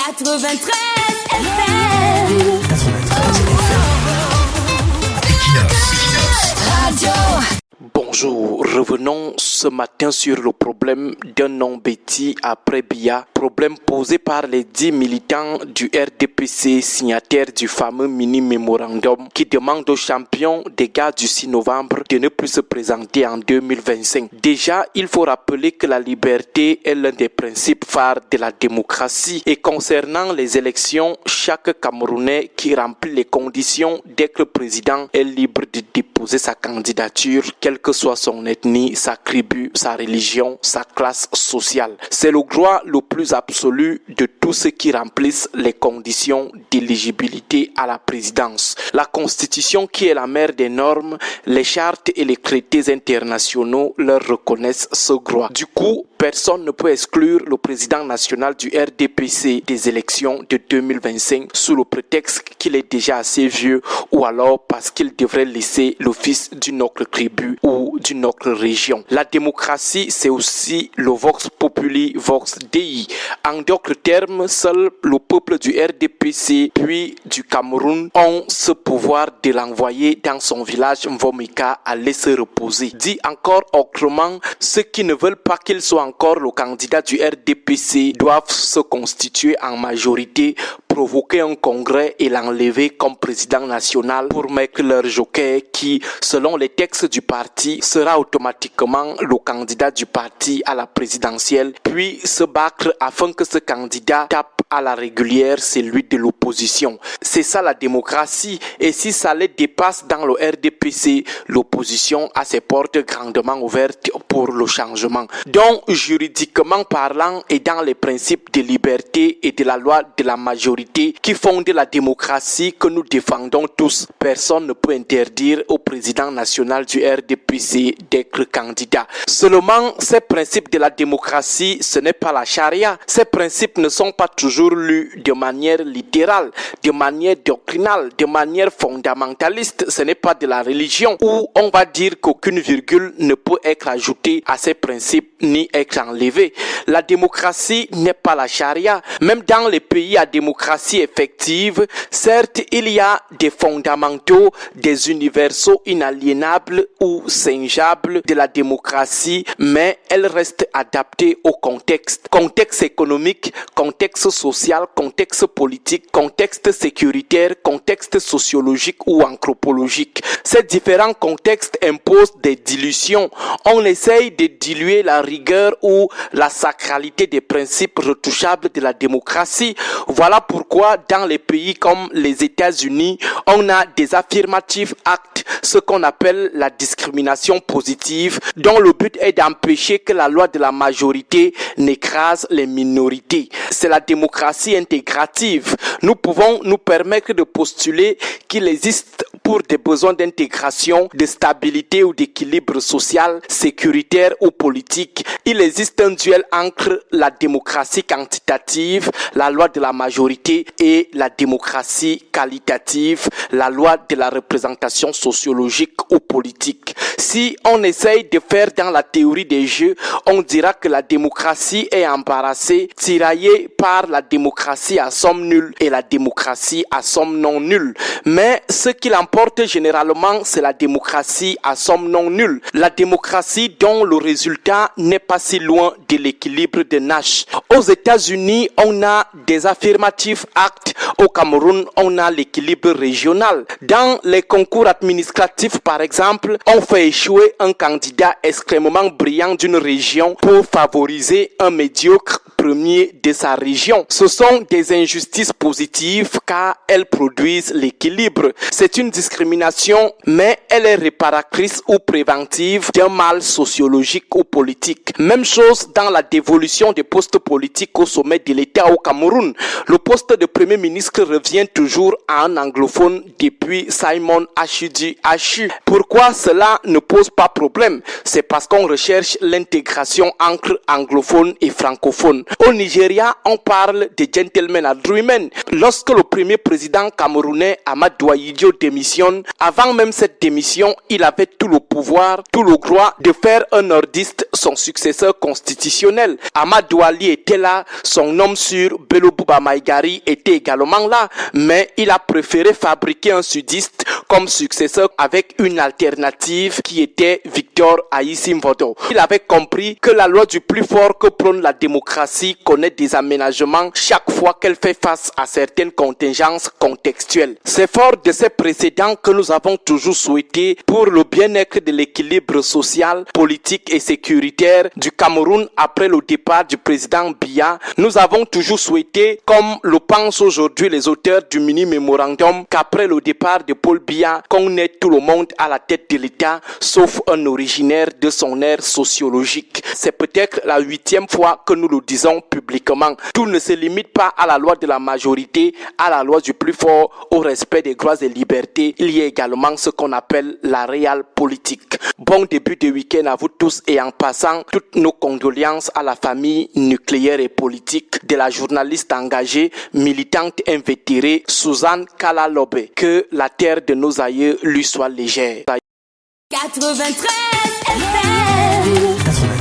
93 FM. Radio. Bonjour, revenons ce matin sur le problème d'un nom bêtis après Biya, problème posé par les 10 militants du RDPC signataires du fameux mini-mémorandum qui demande aux champions des gars du 6 novembre de ne plus se présenter en 2025. Déjà, il faut rappeler que la liberté est l'un des principes phares de la démocratie et concernant les élections, chaque Camerounais qui remplit les conditions d'être président est libre de déposer sa candidature, quelle que soit son ethnie, sa tribu, sa religion, sa classe sociale. C'est le droit le plus absolu de tous ceux qui remplissent les conditions d'éligibilité à la présidence. La Constitution, qui est la mère des normes, les chartes et les traités internationaux leur reconnaissent ce droit. Du coup, personne ne peut exclure le président national du RDPC des élections de 2025 sous le prétexte qu'il est déjà assez vieux ou alors parce qu'il devrait laisser l'office d'une autre tribu ou d'une autre région. La démocratie, c'est aussi le vox populi, vox dei. En d'autres termes, seul le peuple du RDPC puis du Cameroun ont ce pouvoir de l'envoyer dans son village Mvomika à laisser reposer. Dit encore autrement, ceux qui ne veulent pas qu'il soit encore le candidat du RDPC doivent se constituer en majorité, provoquer un congrès et l'enlever comme président national pour mettre leur joker qui, selon les textes du parti, sera automatiquement le candidat du parti à la présidentielle, puis se battre afin que ce candidat tape à la régulière celui de l'opposition. C'est ça la démocratie, et si ça les dépasse dans le RDPC, l'opposition a ses portes grandement ouvertes pour le changement. Donc, juridiquement parlant et dans les principes de liberté et de la loi de la majorité qui fondent la démocratie que nous défendons tous, personne ne peut interdire au président national du RDPC d'être candidat. Seulement, ces principes de la démocratie, ce n'est pas la charia. Ces principes ne sont pas toujours lus de manière littérale, de manière doctrinale, de manière fondamentaliste. Ce n'est pas de la religion où on va dire qu'aucune virgule ne peut être ajoutée à ces principes ni être enlevée. La démocratie n'est pas la charia. Même dans les pays à démocratie effective, certes, il y a des fondamentaux, des universaux inaliénables ou singeables de la démocratie, mais elle reste adaptée au contexte. Contexte économique, contexte social, contexte politique, contexte sécuritaire, contexte sociologique ou anthropologique. Ces différents contextes imposent des dilutions. On essaye de diluer la rigueur ou la sacralité des principes retouchables de la démocratie. Voilà pourquoi dans les pays comme les États-Unis, on a des affirmative acts, ce qu'on appelle la discrimination positive, dont le but est d'empêcher que la loi de la majorité n'écrase les minorités. C'est la démocratie intégrative. Nous pouvons nous permettre de postuler qu'il existe pour des besoins d'intégration, de stabilité ou d'équilibre social, sécuritaire ou politique. Il existe un duel entre la démocratie quantitative, la loi de la majorité, et la démocratie qualitative, la loi de la représentation sociologique ou politique. Si on essaye de faire dans la théorie des jeux, on dira que la démocratie est embarrassée, tiraillée par la démocratie à somme nulle et la démocratie à somme non nulle. Mais ce qui l'emporte généralement, c'est la démocratie à somme non nulle. La démocratie dont le résultat n'est pas si loin de l'équilibre de Nash. Aux États-Unis, on a des affirmative acts. Au Cameroun, on a l'équilibre régional. Dans les concours administratifs, par exemple, on fait échouer un candidat extrêmement brillant d'une région pour favoriser un médiocre premier de sa région. Ce sont des injustices positives car elles produisent l'équilibre. C'est une discrimination, mais elle est réparatrice ou préventive d'un mal sociologique ou politique. Même chose dans la dévolution des postes politiques au sommet de l'État au Cameroun. Le poste de Premier ministre revient toujours à un anglophone depuis Simon Achidi Achu. Pourquoi cela ne pose pas problème? C'est parce qu'on recherche l'intégration entre anglophones et francophones. Au Nigeria, on parle de gentleman agreement. Lorsque le premier président camerounais Ahmad Douayidio démissionne, démissionne. Avant même cette démission, il avait tout le pouvoir, tout le droit de faire un nordiste son successeur constitutionnel. Amadou Ali était là, son homme sûr, Bello Bouba Maïgari était également là, mais il a préféré fabriquer un sudiste comme successeur avec une alternative qui était Victor Aïssim Vodo. Il avait compris que la loi du plus fort que prône la démocratie connaît des aménagements chaque fois qu'elle fait face à certaines contingences contextuelles. C'est fort de ces précédents que nous avons toujours souhaité pour le bien-être de l'équilibre social, politique et sécuritaire du Cameroun après le départ du président Biya. Nous avons toujours souhaité, comme le pensent aujourd'hui les auteurs du mini-mémorandum, qu'après le départ de Paul Biya, qu'on ait tout le monde à la tête de l'État, sauf un originaire de son ère sociologique. C'est peut-être la 8e fois que nous le disons publiquement. Tout ne se limite pas à la loi de la majorité, à la loi du plus fort, au respect des droits et libertés. Il y a également ce qu'on appelle la réelle politique. Bon début de week-end à vous tous et en passant, toutes nos condoléances à la famille nucléaire et politique de la journaliste engagée, militante invétérée Suzanne Kalalobe. Que la terre de nos aïeux lui soit légère. 93 FM.